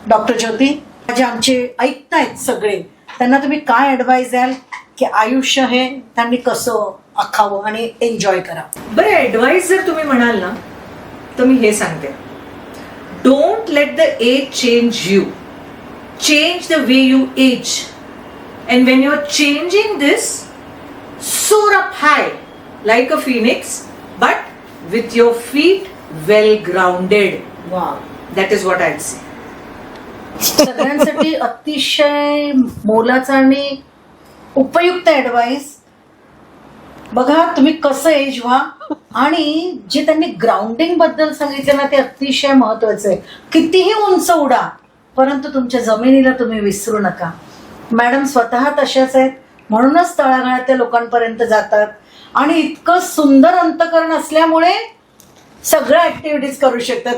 Doctor ज्योती, जे आमचे ऐकतायत सगळे, त्यांना तुम्ही काय ऍडवाइस द्याल की आयुष्य हे त्यांनी कसं आखावं आणि एन्जॉय करावं? बरं, ऍडवाइस जर तुम्ही म्हणाल ना तर मी हे सांगते, don't let the age change you, change the way you age. And when you're changing this, soar up high like a phoenix, but with your feet well grounded. वा, That is what I'd say. सगळ्यांसाठी अतिशय मोलाचा आणि उपयुक्त advice. बघा तुम्ही कसं age व्हा, आणि जे त्यांनी ग्राउंडिंग बद्दल सांगितलं ना ते अतिशय महत्वाचं आहे. कितीही उंच उडा, परंतु तुमच्या जमिनीला तुम्ही विसरू नका. मॅडम स्वतः तशाच आहेत, म्हणूनच तळागाळातल्या लोकांपर्यंत जातात आणि इतकं सुंदर अंतकरण असल्यामुळे सगळ्या ऍक्टिव्हिटीज करू शकतात.